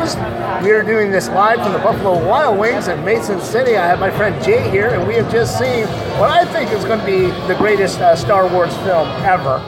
Wings. We are doing this live from the Buffalo Wild Wings in Mason City. I have my friend Jay here, and we have just seen what I think is going to be the greatest Star Wars film ever.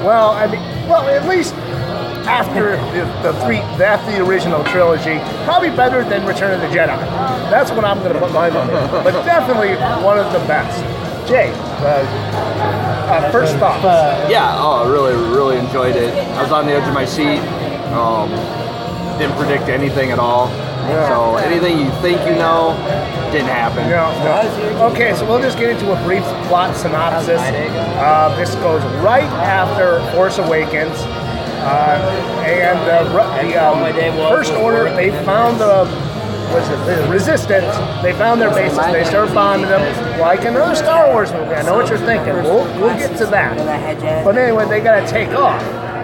Well, at least after the original trilogy, probably better than Return of the Jedi. That's what I'm going to put my money on. But definitely one of the best. Jay, first thoughts? Really enjoyed it. I was on the edge of my seat. Didn't predict anything at all. Yeah. So anything you think you know didn't happen. No. Okay, so we'll just get into a brief plot synopsis. This goes right after Force Awakens. And the First Order, they found the Resistance. They found their bases. They started bombing them like another Star Wars movie. I know what you're thinking. We'll get to that. But anyway, they got to take off.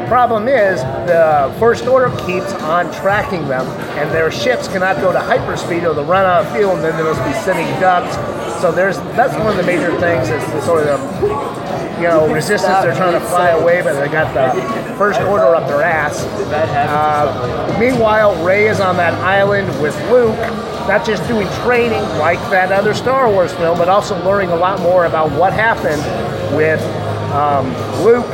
Problem is, the First Order keeps on tracking them, and their ships cannot go to hyperspeed or they'll run out of fuel, and then there must be sitting ducks. So that's one of the major things is the sort of resistance. They're trying to fly away, but they got the First Order up their ass. Meanwhile, Rey is on that island with Luke, not just doing training like that other Star Wars film, but also learning a lot more about what happened with Luke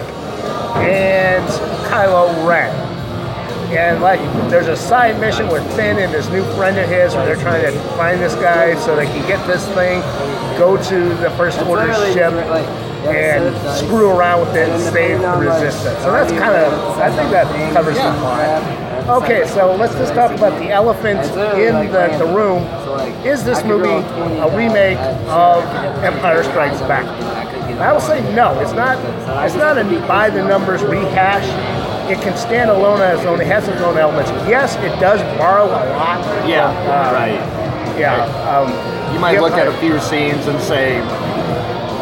and Kylo Ren. And there's a side mission with Finn and this new friend of his where they're trying to find this guy so they can get this thing, go to the First Order ship, and screw around with it and save the Resistance. So that's I think that covers the plot. Okay, so let's just talk about the elephant in the room. Is this movie a remake of Empire Strikes Back? I will say no. It's not a by the numbers rehash. It can stand alone on its own. It has its own elements. Yes, it does borrow a lot. Yeah, right. Yeah. You might look at a few scenes and say,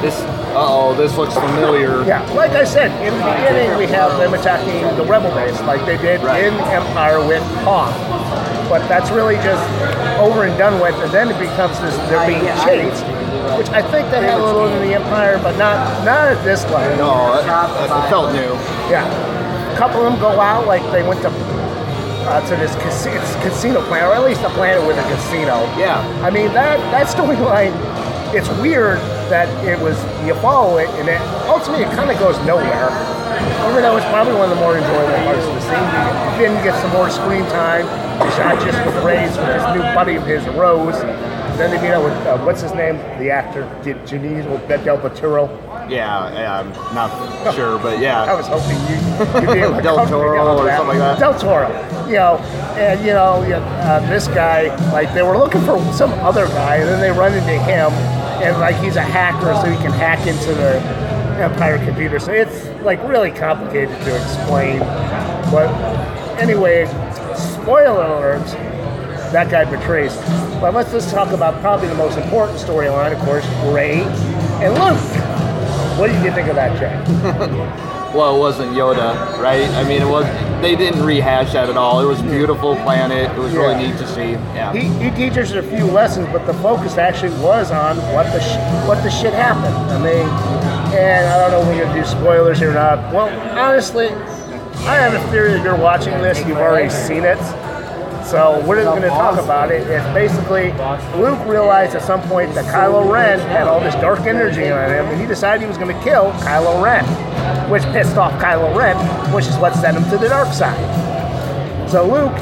this looks familiar. Yeah, like I said, in the beginning we have them attacking the Rebel base like they did in Empire with Hoth. But that's really just over and done with, and then it becomes they're being chased, which I think they had a little in the Empire, but not at this level. No, it felt new. Yeah. A couple of them go out like they went to this casino planet, or at least a planet with a casino. Yeah. I mean, that storyline, it's weird that you follow it, and ultimately it kind of goes nowhere. Even though it's probably one of the more enjoyable parts of the scene. Finn gets some more screen time. He's not just with Rey's, with this new buddy of his, Rose. Then they meet up with, what's his name? The actor, Janice Del Toro. Yeah, I'm not sure, but yeah. I was hoping you'd be able to Del Toro or something like that. Del Toro. This guy, they were looking for some other guy, and then they run into him, and he's a hacker, so he can hack into the Empire computer. So it's really complicated to explain. But anyway, spoiler alerts, that guy betrays. But let's just talk about probably the most important storyline, of course, Rey and Luke. What did you think of that, Jay? Well, it wasn't Yoda, right? I mean, they didn't rehash that at all. It was a beautiful planet. It was really neat to see. Yeah. He teaches a few lessons, but the focus actually was on what the shit happened. I mean, and I don't know if we're going to do spoilers or not. Well, honestly, I have a theory that you're watching this, you've already seen it. So we're just going to talk about it. It's basically, Luke realized at some point that Kylo Ren had all this dark energy on him, and he decided he was going to kill Kylo Ren, which pissed off Kylo Ren, which is what sent him to the dark side. So Luke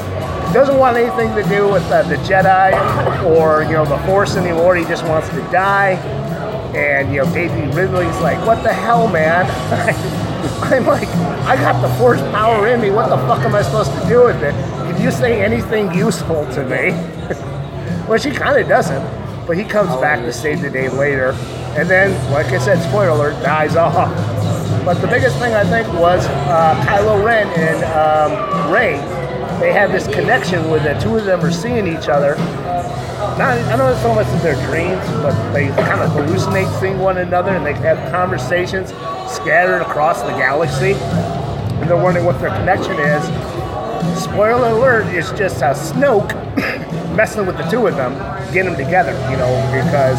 doesn't want anything to do with the Jedi or the Force anymore. He just wants to die. And Daisy Ridley's like, "What the hell, man?" I'm like, I got the Force power in me. What the fuck am I supposed to do with it? Can you say anything useful to me? Well, she kind of doesn't. But he comes back to save the day later. And then, like I said, spoiler alert, dies off. But the biggest thing I think was Kylo Ren and Rey. They have this connection where the two of them are seeing each other. I don't know so much in their dreams, but they kind of hallucinate seeing one another, and they have conversations scattered across the galaxy. And they're wondering what their connection is. Spoiler alert, it's just Snoke messing with the two of them, getting them together, because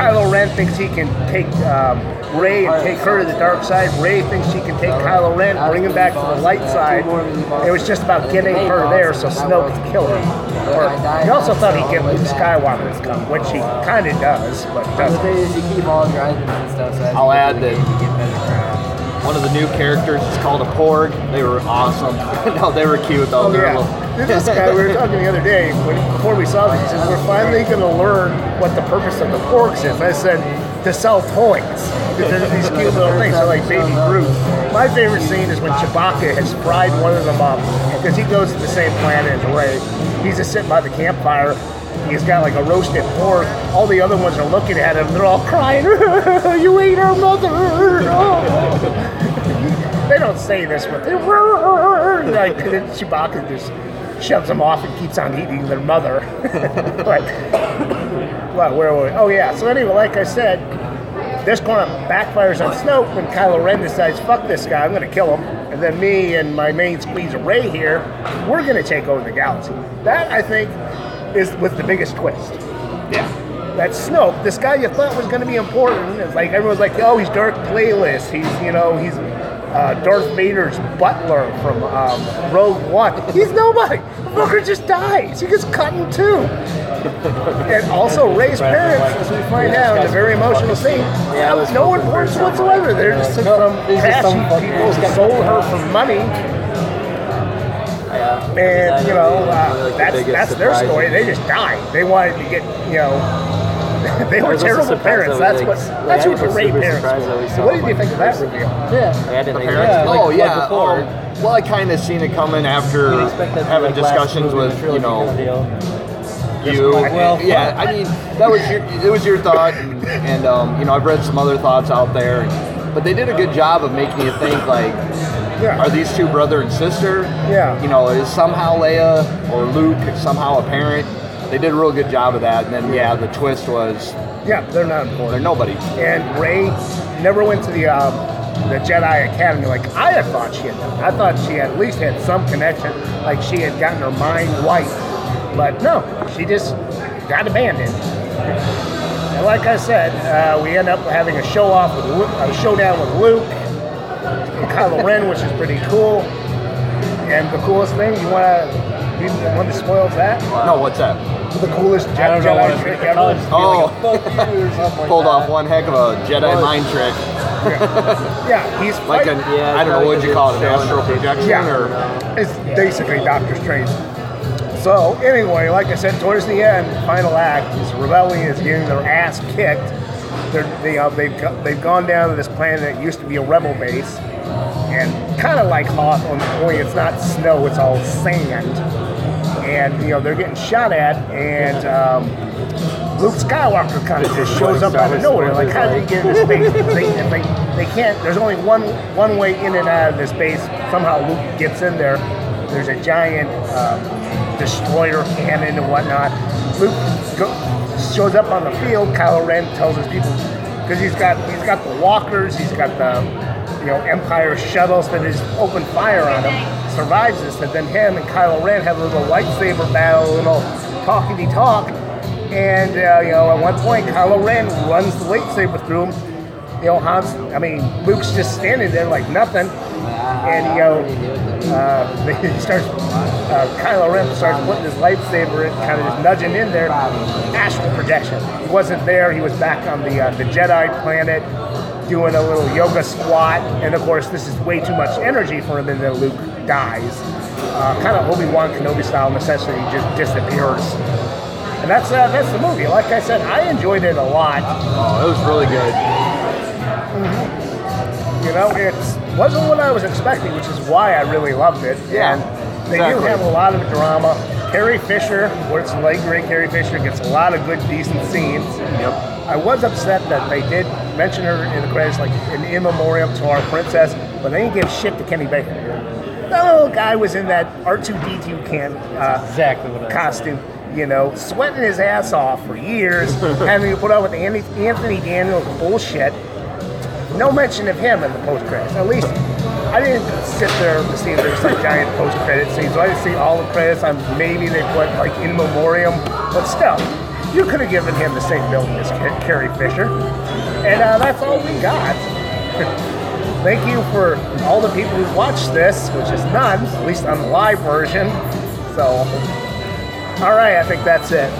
Kylo Ren thinks he can take Rey and take her to the dark side. Rey thinks she can take Kylo Ren, bring him back to the light side. It was just about getting her there so Snoke could kill her. Or he also thought he'd get Luke Skywalker to come, which he kind of does, but doesn't. I'll add that one of the new characters is called a Porg. They were awesome. No, they were cute though. Oh, yeah. This guy, we were talking the other day, before we saw this, he says, we're finally going to learn what the purpose of the Porgs is. I said, to sell toys. Because these cute little things are like baby Groot. My favorite scene is when Chewbacca has fried one of them up, because he goes to the same planet as Rey. He's just sitting by the campfire. He's got like a roasted pork. All the other ones are looking at him. They're all crying, you ate our mother. They don't say this, but they like Chewbacca just shoves them off and keeps on eating their mother. But, well, where were we? Oh yeah, so anyway, like I said, this kind of backfires on Snoke when Kylo Ren decides, fuck this guy, I'm going to kill him. And then me and my main squeeze of Rey here, we're going to take over the galaxy. That, I think, was the biggest twist. Yeah. That Snoke, this guy you thought was going to be important, it's like everyone's like, oh, he's Darth Plagueis, he's Darth Vader's butler from Rogue One. He's nobody. The fucker just dies. He gets cut in two. And also Rey's parents, as we find out in a very emotional scene, have no importance whatsoever. They're just some trashy people who sold her for money. And, that's their story. They just died. They wanted to get, they were terrible parents. That's what the Rey parents were. What did you think of that reveal? Yeah. I didn't think that. Oh, yeah. Well, I kind of seen it coming after having discussions with, you. Well, yeah, I mean, it was your thought, and I've read some other thoughts out there, but they did a good job of making you think, like, are these two brother and sister? Yeah. Is somehow Leia or Luke somehow a parent? They did a real good job of that, and then, the twist was... Yeah, they're not important. They're nobody. And Rey never went to the Jedi Academy like I had thought she had done. I thought she at least had some connection, like she had gotten her mind right. But no, she just got abandoned. And like I said, we end up having a showdown with Luke and Kylo Ren, which is pretty cool. And the coolest thing, you want to spoil that? No, what's that? The coolest Jedi trick ever. Pulled off one heck of a Jedi mind trick. Yeah, he's like I don't know what you call it, an astral projection, or it's basically Doctor Strange. So anyway, like I said, towards the end, final act, this rebellion is getting their ass kicked. They've gone down to this planet that used to be a rebel base, and kind of like Hoth, only it's not snow, it's all sand. And they're getting shot at, and Luke Skywalker kind of just shows up out of nowhere. Like, how did he get in this base? They can't. There's only one way in and out of this base. Somehow Luke gets in there. There's a giant destroyer cannon and whatnot. Luke shows up on the field. Kylo Ren tells his people, because he's got the walkers, he's got the Empire shuttles that just open fire on him. Survives this, and then him and Kylo Ren have a little lightsaber battle, a little talkity-talk, and at one point Kylo Ren runs the lightsaber through him. Luke's just standing there like nothing, and Kylo Ren starts putting his lightsaber and kind of just nudging in there. Astral projection. He wasn't there. He was back on the Jedi planet, doing a little yoga squat, and of course this is way too much energy for him, and then Luke dies. Kind of Obi-Wan Kenobi style, necessity just disappears. And that's the movie. Like I said, I enjoyed it a lot. Oh, it was really good. It wasn't what I was expecting, which is why I really loved it. Yeah, and they do have a lot of drama. Carrie Fisher, what's late great Carrie Fisher, gets a lot of good, decent scenes. Yep. I was upset that they did mention her in the credits, like an in memoriam to our princess, but they didn't give shit to Kenny Baker. That little guy was in that R2-D2 costume, sweating his ass off for years, having to put up with Anthony Daniels bullshit. No mention of him in the post-credits. At least I didn't sit there to see if there was some giant post-credit scene, so I didn't see all the credits. Maybe they put like in memoriam, but still. You could have given him the same building as Carrie Fisher. And that's all we got. Thank you for all the people who watched this, which is none, at least on the live version. So, all right, I think that's it.